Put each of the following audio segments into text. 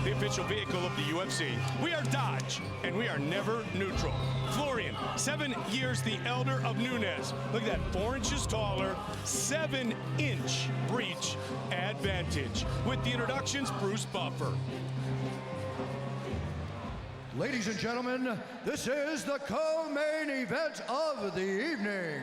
the official vehicle of the UFC. We are Dodge, and we are never neutral. Florian, 7 years the elder of Nunes. Look at that, 4 inches taller, 7-inch breach advantage. With the introductions, Bruce Buffer. Ladies and gentlemen, this is the co-main event of the evening.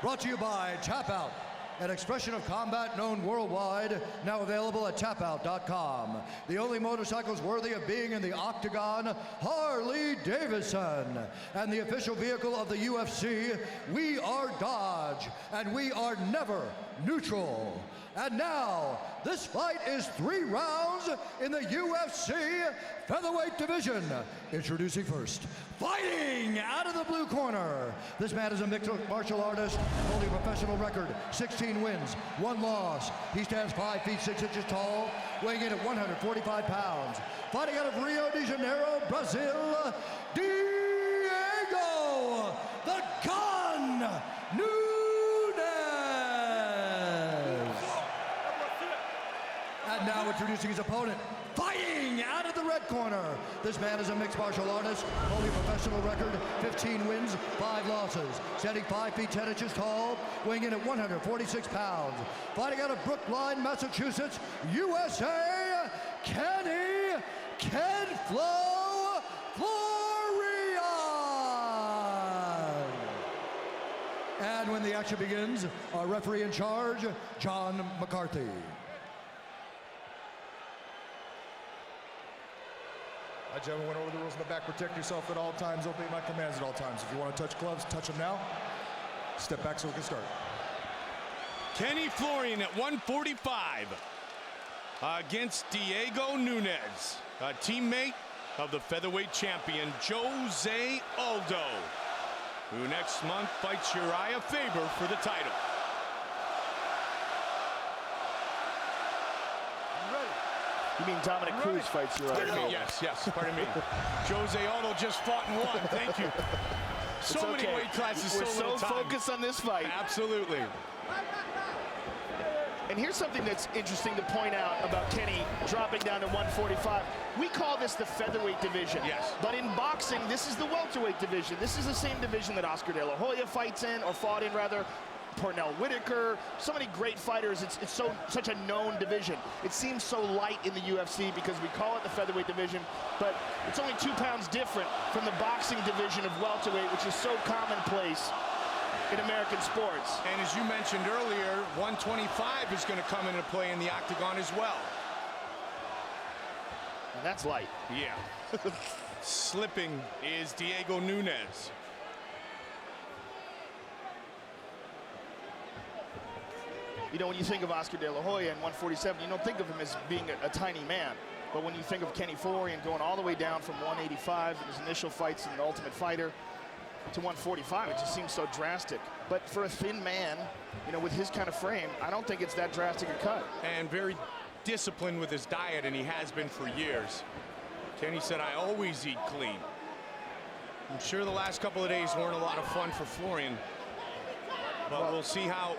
Brought to you by Tap Out, an expression of combat known worldwide, now available at tapout.com. The only motorcycles worthy of being in the octagon, Harley-Davidson. And the official vehicle of the UFC, we are Dodge, and we are never neutral. And now, this fight is 3 rounds in the UFC featherweight division. Introducing first, fighting out of the blue corner. This man is a mixed martial artist, holding a professional record, 16 wins, 1 loss. He stands 5 feet 6 inches tall, weighing in at 145 pounds. Fighting out of Rio de Janeiro, Brazil, Diego, the Gun, Nunes. And now introducing his opponent, fighting out of the red corner. This man is a mixed martial artist, holding a professional record, 15 wins, 5 losses. Standing 5 feet 10 inches tall, weighing in at 146 pounds. Fighting out of Brookline, Massachusetts, USA, Kenny Ken Flo Florian. And when the action begins, our referee in charge, John McCarthy. All right, gentlemen, went over the rules in the back. Protect yourself at all times. Obey my commands at all times. If you want to touch gloves, touch them now. Step back so we can start. Kenny Florian at 145 against Diego Nunes, a teammate of the featherweight champion Jose Aldo, who next month fights Uriah Faber for the title. You mean Dominic Cruz fights Uriah Faber? Yes, pardon me. Jose Aldo just fought and won. Thank you. So many weight classes, We're so focused on this fight. Absolutely. And here's something that's interesting to point out about Kenny dropping down to 145. We call this the featherweight division. Yes. But in boxing, this is the welterweight division. This is the same division that Oscar De La Hoya fights in, or fought in rather. Pernell Whitaker, so many great fighters. It's such a known division. It seems so light in the UFC because we call it the featherweight division, but it's only 2 pounds different from the boxing division of welterweight, which is so commonplace in American sports. And as you mentioned earlier, 125 is going to come into play in the octagon as well. And that's light. Yeah. Slipping is Diego Nunes. You know, when you think of Oscar De La Hoya in 147, you don't think of him as being a tiny man. But when you think of Kenny Florian going all the way down from 185 in his initial fights in The Ultimate Fighter to 145, it just seems so drastic. But for a thin man, you know, with his kind of frame, I don't think it's that drastic a cut. And very disciplined with his diet, and he has been for years. Kenny said, I always eat clean. I'm sure the last couple of days weren't a lot of fun for Florian. But we'll see how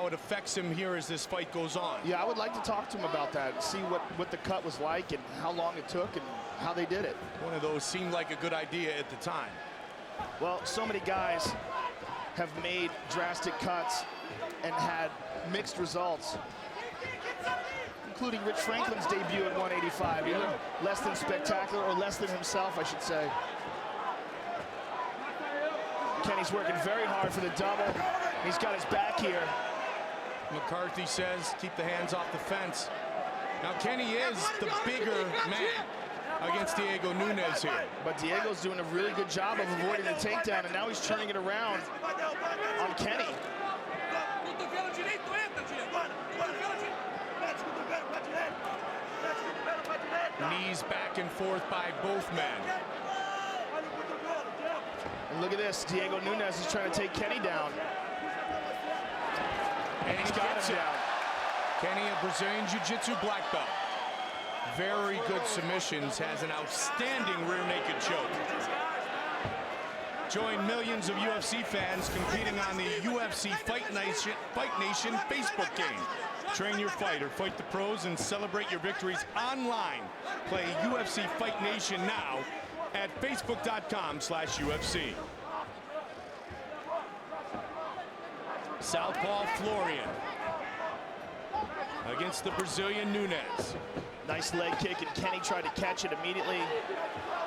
it affects him here as this fight goes on. Yeah, I would like to talk to him about that, see what the cut was like and how long it took and how they did it. One of those seemed like a good idea at the time. Well, so many guys have made drastic cuts and had mixed results, including Rich Franklin's debut at 185. He looked less than spectacular, or less than himself, I should say. Kenny's working very hard for the double. He's got his back here. McCarthy says, keep the hands off the fence. Now, Kenny is the bigger man against Diego Nunes here. But Diego's doing a really good job of avoiding the takedown, and now he's turning it around on Kenny. Knees back and forth by both men. And look at this, Diego Nunes is trying to take Kenny down. And he's got him down. Kenny, a Brazilian Jiu-Jitsu black belt. Very good submissions, has an outstanding rear naked choke. Join millions of UFC fans competing on the UFC Fight Nation Facebook game. Train your fight or fight the pros and celebrate your victories online. Play UFC Fight Nation now at facebook.com/UFC. Southpaw Florian against the Brazilian Nunes. Nice leg kick, and Kenny tried to catch it immediately.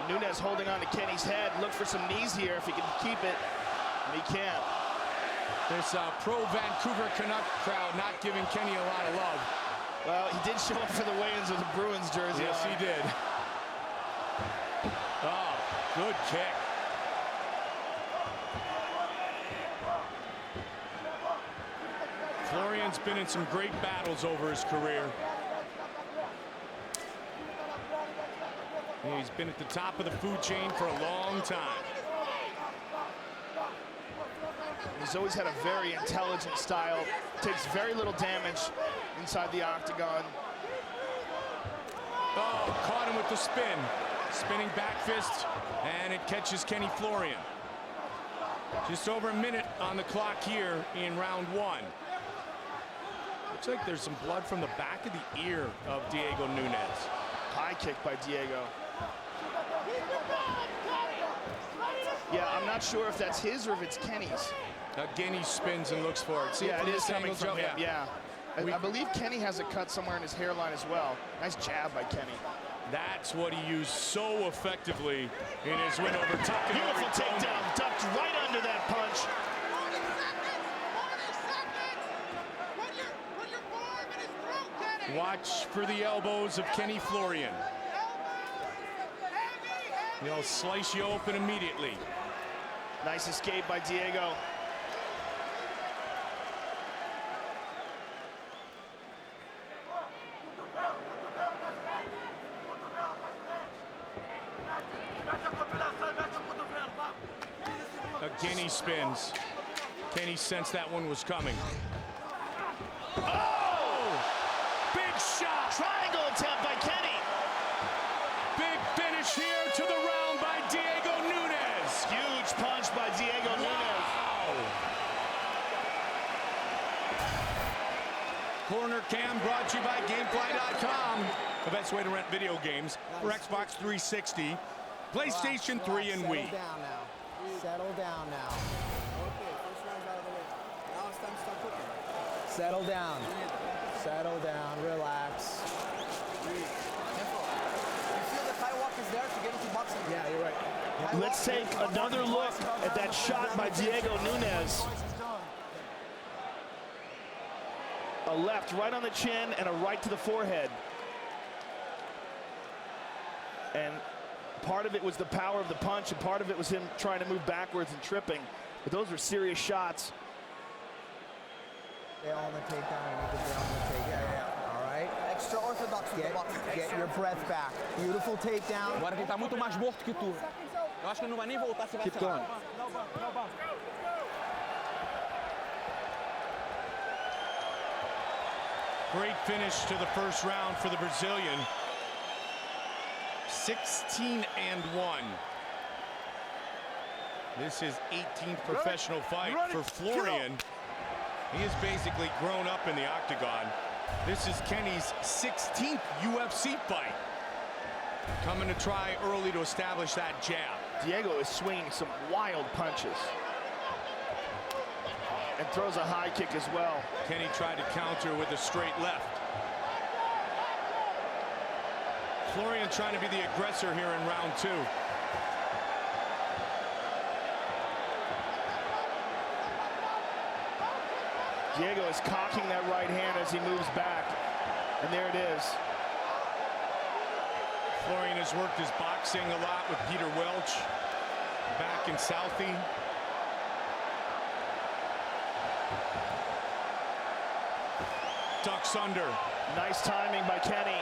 Nunes holding on to Kenny's head. Look for some knees here if he can keep it, and he can't. This pro-Vancouver Canuck crowd not giving Kenny a lot of love. Well, he did show up for the weigh-ins with the Bruins jersey. Yes, he did. Oh, good kick. Florian's been in some great battles over his career. He's been at the top of the food chain for a long time. He's always had a very intelligent style. Takes very little damage inside the octagon. Oh, caught him with the spin. Spinning back fist, and it catches Kenny Florian. Just over a minute on the clock here in round one. Looks like there's some blood from the back of the ear of Diego Nunes. High kick by Diego. Yeah, I'm not sure if that's his or if it's Kenny's. Again, he spins and looks for it. See, yeah, it is coming from him, yeah. I believe Kenny has a cut somewhere in his hairline as well. Nice jab by Kenny. That's what he used so effectively in his win over Tucker. Beautiful takedown, ducked right under that punch. Watch for the elbows of Kenny Florian. He'll slice you open immediately. Nice escape by Diego. Again, he spins. Kenny sensed that one was coming. Oh! Big shot! Triangle attempt by Kenny. Big finish here to the round by Diego Nunes. Huge punch by Diego Nunes. Corner Cam brought to you by Gamefly.com. The best way to rent video games for Xbox 360, PlayStation 3, and Wii. Settle down now. Okay, first round's out of the way. Now it's time to start cooking. Settle down. Settle down. Relax. You feel the tie walk is there to get into boxing? Yeah, you're right. Let's take another look at that shot by Diego Nunes. A left right on the chin and a right to the forehead. And part of it was the power of the punch, and part of it was him trying to move backwards and tripping. But those were serious shots. Stay on the takedown. You need to stay on the takedown. Yeah. All right. Extra orthodox with the boxing. Get your breath back. Beautiful takedown. Agora quem tá muito mais morto que tu. Eu acho que ele não vai nem voltar se vai Keep going. Great finish to the first round for the Brazilian. 16-1. This is 18th professional fight for Florian. He has basically grown up in the octagon. This is Kenny's 16th UFC fight. Coming to try early to establish that jab. Diego is swinging some wild punches. And throws a high kick as well. Kenny tried to counter with a straight left. Florian trying to be the aggressor here in round two. Diego is cocking that right hand as he moves back. And there it is. Florian has worked his boxing a lot with Peter Welch back in Southie. Ducks under. Nice timing by Kenny.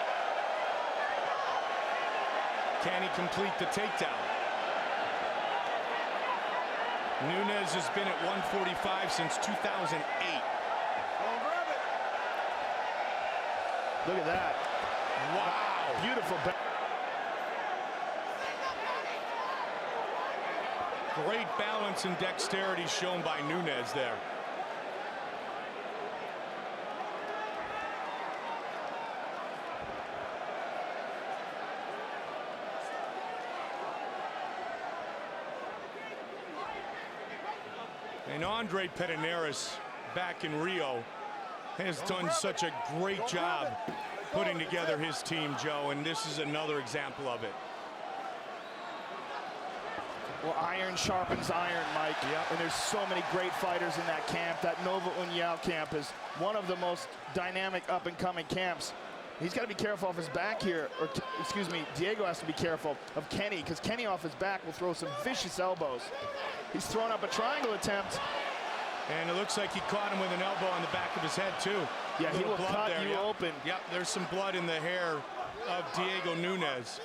Can he complete the takedown? Nunes has been at 145 since 2008. Look at that. Wow. Beautiful. Great balance and dexterity shown by Nunes there. And Andre Pederneiras back in Rio has done such a great job putting together his team, Joe, and this is another example of it. Well, iron sharpens iron, Mike. Yep. And there's so many great fighters in that camp. That Nova União camp is one of the most dynamic up-and-coming camps. He's got to be careful off his back here, or excuse me, Diego has to be careful of Kenny, because Kenny off his back will throw some vicious elbows. He's thrown up a triangle attempt. And it looks like he caught him with an elbow on the back of his head, too. Yeah, he will cut you open. Yep, there's some blood in the hair of Diego Nunes.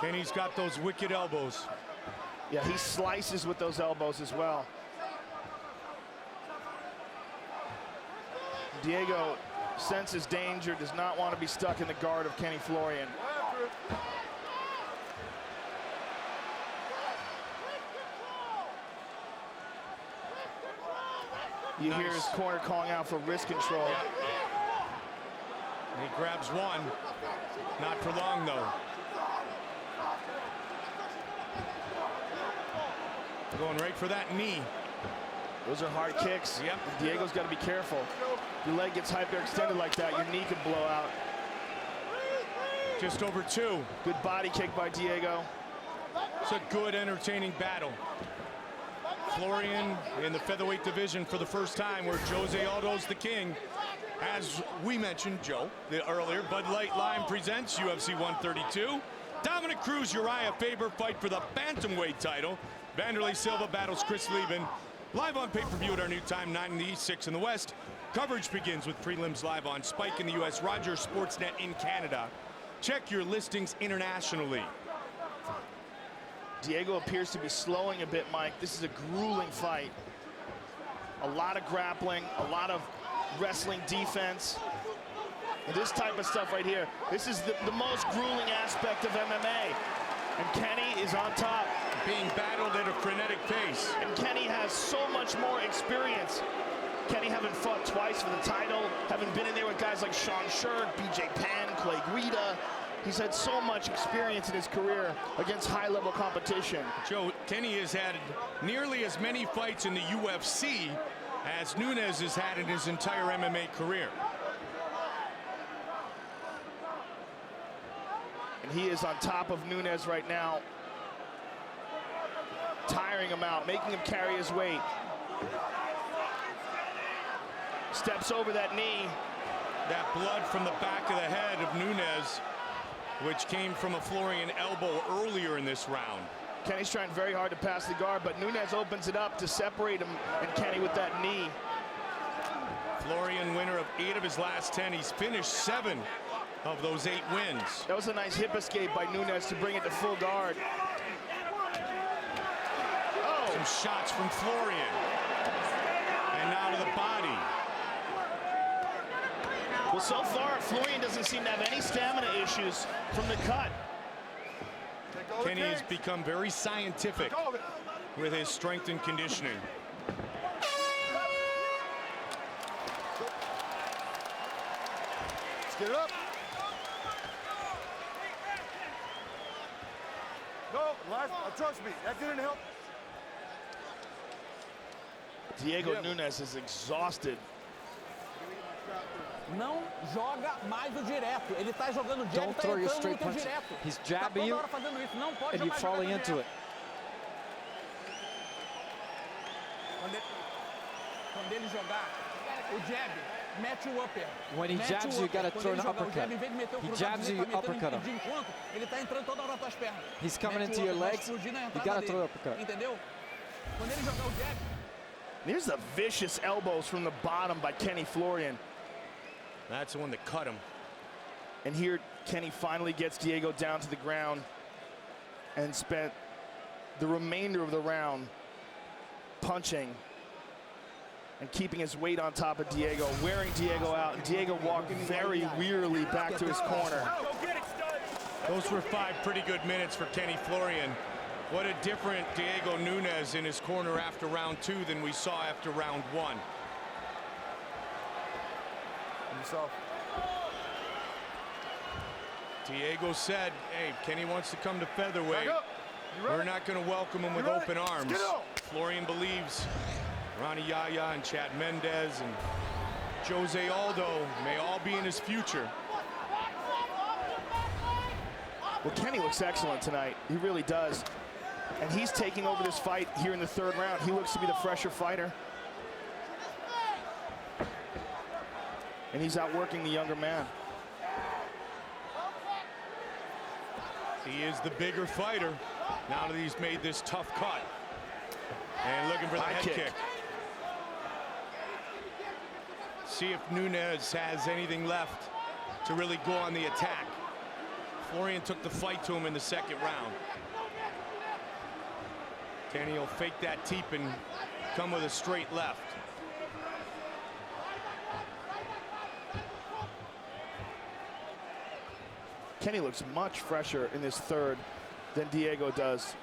Kenny's got those wicked elbows. Yeah, he slices with those elbows as well. Diego senses danger, does not want to be stuck in the guard of Kenny Florian. You hear his corner calling out for wrist control. And he grabs one. Not for long, though. Going right for that knee. Those are hard kicks. Yep. Diego's got to be careful. Your leg gets hyperextended like that, your knee could blow out. Just over 2. Good body kick by Diego. It's a good, entertaining battle. Florian in the featherweight division for the first time, where Jose Aldo's the king. As we mentioned, Joe, earlier, Bud Light Lime presents UFC 132. Dominic Cruz, Uriah Faber fight for the bantamweight title. Vanderlei Silva battles Chris Lieben. Live on pay-per-view at our new time, 9 in the East, 6 in the West. Coverage begins with prelims live on Spike in the U.S., Rogers Sportsnet in Canada. Check your listings internationally. Diego appears to be slowing a bit, Mike. This is a grueling fight. A lot of grappling, a lot of wrestling defense. And this type of stuff right here, this is the most grueling aspect of MMA. And Kenny is on top. Being battled at a frenetic pace. And Kenny has so much more experience. Kenny having fought twice for the title, having been in there with guys like Sean Sherk, BJ Penn, Clay Guida. He's had so much experience in his career against high-level competition. Joe, Kenny has had nearly as many fights in the UFC as Nunes has had in his entire MMA career. And he is on top of Nunes right now, tiring him out, making him carry his weight. Steps over that knee. That blood from the back of the head of Nunes, which came from a Florian elbow earlier in this round. Kenny's trying very hard to pass the guard, but Nunes opens it up to separate him and Kenny with that knee. Florian, winner of 8 of his last 10. He's finished 7 of those 8 wins. That was a nice hip escape by Nunes to bring it to full guard. Oh! Some shots from Florian. And now to the body. Well, so far, Florian doesn't seem to have any stamina issues from the cut. Kenny has become very scientific with his strength and conditioning. Let's get it up. No, trust me, that didn't help. Diego Nunes is exhausted. Não joga mais o direto. Ele tá jogando direto, Don't throw your straight punch. direto. He's jabbing you, fazendo isso. Não pode and you falling into it. Quando ele jogar o jab, mete o upper. When he jabs you, you gotta throw an uppercut. He jabs you, you uppercut him. Ele tá entrando toda hora nas tuas pernas. He's coming into your legs, you gotta throw an uppercut. Entendeu? Quando ele jogar o jab. Here's the vicious elbows from the bottom by Kenny Florian. That's the one that cut him. And here, Kenny finally gets Diego down to the ground and spent the remainder of the round punching and keeping his weight on top of Diego, wearing Diego out. And Diego walked very wearily back to his corner. Those were 5 pretty good minutes for Kenny Florian. What a different Diego Nunes in his corner after round 2 than we saw after round 1. Yourself. Diego said, hey, Kenny wants to come to featherweight. We're not going to welcome him with open arms. Florian believes Ronnie Yaya and Chad Mendez and Jose Aldo may all be in his future. Well, Kenny looks excellent tonight. He really does. And he's taking over this fight here in the 3rd round. He looks to be the fresher fighter. And he's outworking the younger man. He is the bigger fighter now that he's made this tough cut. And looking for the head kick. See if Nunes has anything left to really go on the attack. Florian took the fight to him in the 2nd round. Kenny will fake that teep and come with a straight left. Kenny looks much fresher in this 3rd than Diego does.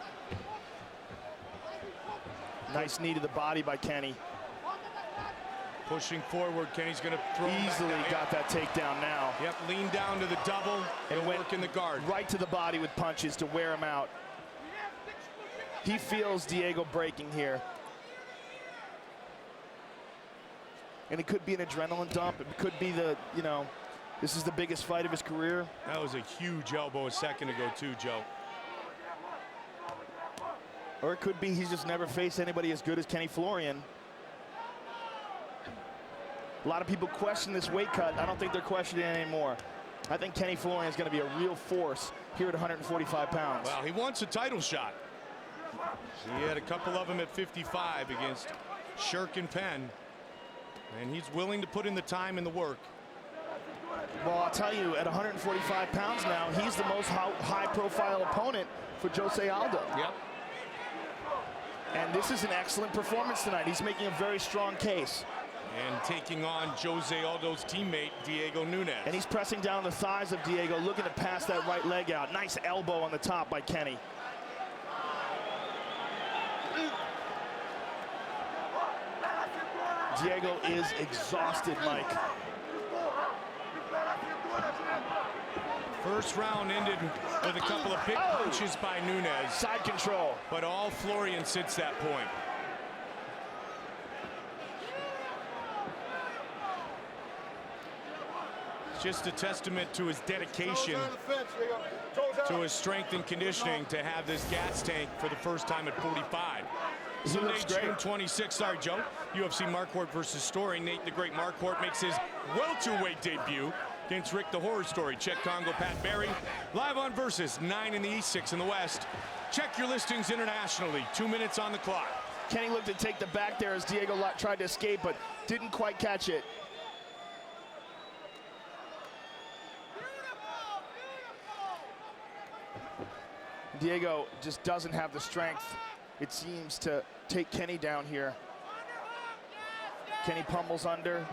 Nice knee to the body by Kenny. Pushing forward, Kenny's going to throw easily got that takedown now. Yep, lean down to the double and work in the guard. Right to the body with punches to wear him out. He feels Diego breaking here. And it could be an adrenaline dump. It could be the, you know, this is the biggest fight of his career. That was a huge elbow a second ago too, Joe. Or it could be he's just never faced anybody as good as Kenny Florian. A lot of people question this weight cut. I don't think they're questioning it anymore. I think Kenny Florian is going to be a real force here at 145 pounds. Well, he wants a title shot. He had a couple of them at 55 against Shirk and Penn. And he's willing to put in the time and the work. Well, I'll tell you, at 145 pounds now, he's the most high-profile opponent for Jose Aldo. Yep. And this is an excellent performance tonight. He's making a very strong case. And taking on Jose Aldo's teammate, Diego Nunes. And he's pressing down the thighs of Diego, looking to pass that right leg out. Nice elbow on the top by Kenny. Diego is exhausted, Mike. First round ended with a couple of big punches by Nunes. Side control. But all Florian sits that point. Just a testament to his dedication, to his strength and conditioning to have this gas tank for the first time at 45. Sunday, June 26th, sorry, Joe. UFC Marquardt versus Story. Nate the Great Marquardt makes his welterweight debut against Rick the Horror Story. Czech Congo Pat Barry. Live on Versus, 9 in the East, 6 in the West. Check your listings internationally. 2 minutes on the clock. Kenny looked to take the back there as Diego tried to escape, but didn't quite catch it. Diego just doesn't have the strength, it seems, to take Kenny down here. Kenny pummels under.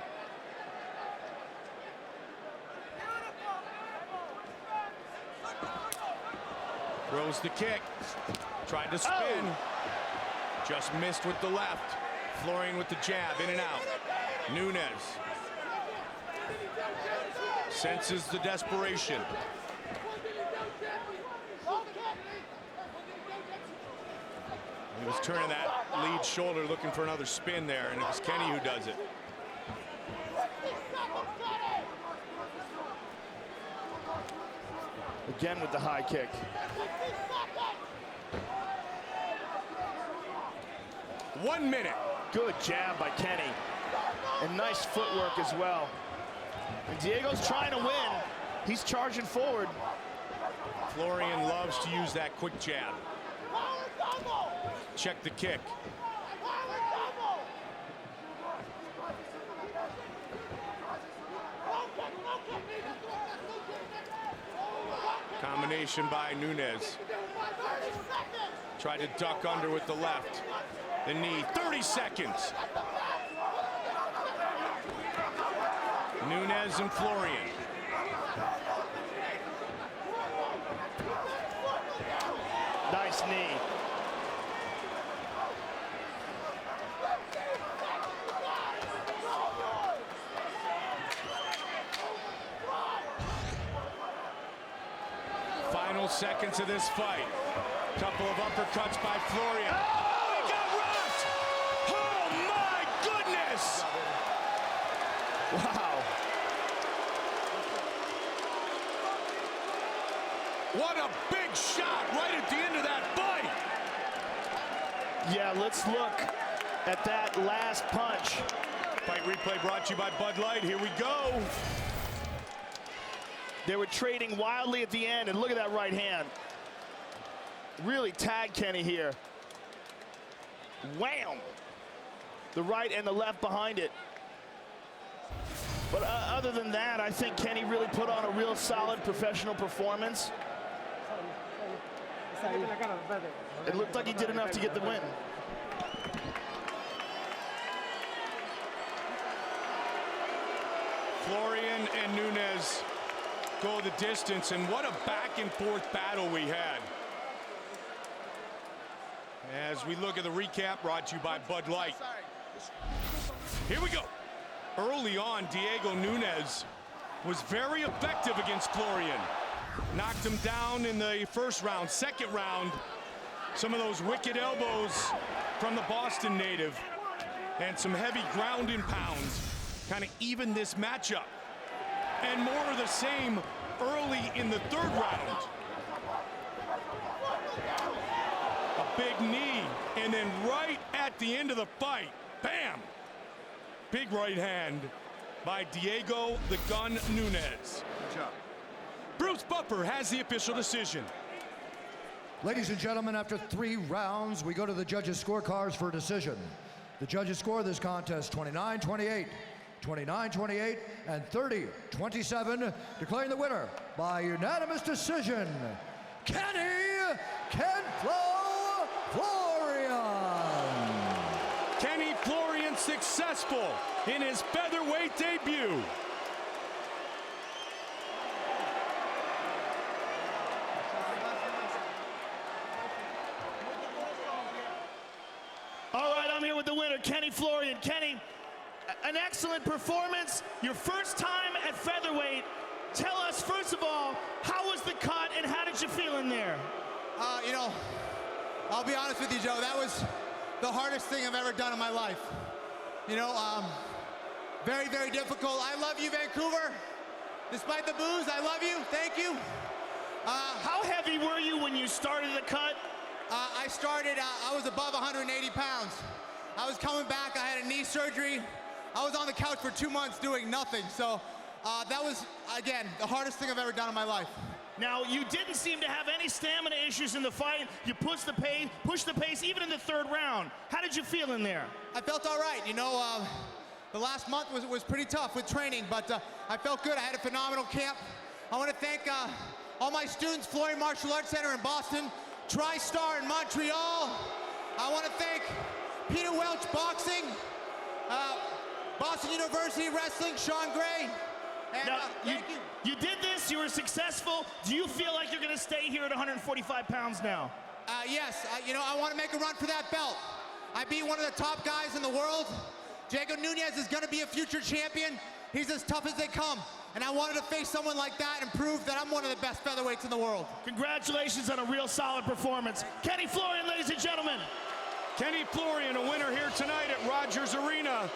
Throws the kick. Tried to spin. Just missed with the left. Florian with the jab, in and out. Nunes senses the desperation. He was turning that lead shoulder looking for another spin there, and it was Kenny who does it. Again with the high kick. One minute. Good jab by Kenny. And nice footwork as well. And Diego's trying to win. He's charging forward. Florian loves to use that quick jab. Check the kick. Combination by Nunes. Tried to duck under with the left. The knee, 30 seconds. Nunes and Florian. Nice knee. Final seconds of this fight. Couple of uppercuts by Florian. Oh, he got rocked! Oh my goodness! Wow. What a big shot right at the end of that fight. Yeah, let's look at that last punch. Fight replay brought to you by Bud Light. Here we go. They were trading wildly at the end, and look at that right hand. Really tagged Kenny here. Wham! The right and the left behind it. But other than that, I think Kenny really put on a real solid professional performance. It looked like he did enough to get the win. Florian and Nunes go the distance, and what a back and forth battle we had. As we look at the recap brought to you by Bud Light. Here we go. Early on, Diego Nunes was very effective against Florian. Knocked him down in the first round. Second round, some of those wicked elbows from the Boston native and some heavy ground and pounds kind of evened this matchup. And more of the same early in the third round. A big knee, and then right at the end of the fight, bam! Big right hand by Diego the Gun Nunes. Good job. Bruce Buffer has the official decision. Ladies and gentlemen, after 3 rounds, we go to the judges' scorecards for a decision. The judges score this contest 29-28, 29-28, and 30-27, declaring the winner by unanimous decision, Kenny "Kenflo" Florian. Kenny Florian successful in his featherweight debut. All right, I'm here with the winner, Kenny Florian. Kenny, an excellent performance. Your first time at featherweight. Tell us, first of all, how was the cut and how did you feel in there? You know, I'll be honest with you, Joe. That was the hardest thing I've ever done in my life. You know, very, very difficult. I love you, Vancouver. Despite the booze, I love you. Thank you. How heavy were you when you started the cut? I started, I was above 180 pounds. I was coming back. I had a knee surgery. I was on the couch for 2 months doing nothing. So that was, again, the hardest thing I've ever done in my life. Now, you didn't seem to have any stamina issues in the fight. You pushed the pace even in the third round. How did you feel in there? I felt all right. You know, the last month was pretty tough with training, but I felt good. I had a phenomenal camp. I want to thank all my students, Florian Martial Arts Center in Boston, TriStar in Montreal. I want to thank Peter Welch Boxing, Boston University Wrestling, Sean Gray. And, now, thank you. You did this, you were successful. Do you feel like you're going to stay here at 145 pounds now? Yes, you know, I want to make a run for that belt. I beat one of the top guys in the world. Diego Nunes is going to be a future champion. He's as tough as they come. And I wanted to face someone like that and prove that I'm one of the best featherweights in the world. Congratulations on a real solid performance. Kenny Florian, ladies and gentlemen. Kenny Florian, a winner here tonight at Rogers Arena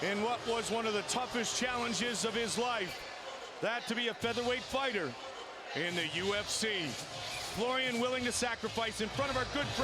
in what was one of the toughest challenges of his life. That to be a featherweight fighter in the UFC. Florian willing to sacrifice in front of our good friend.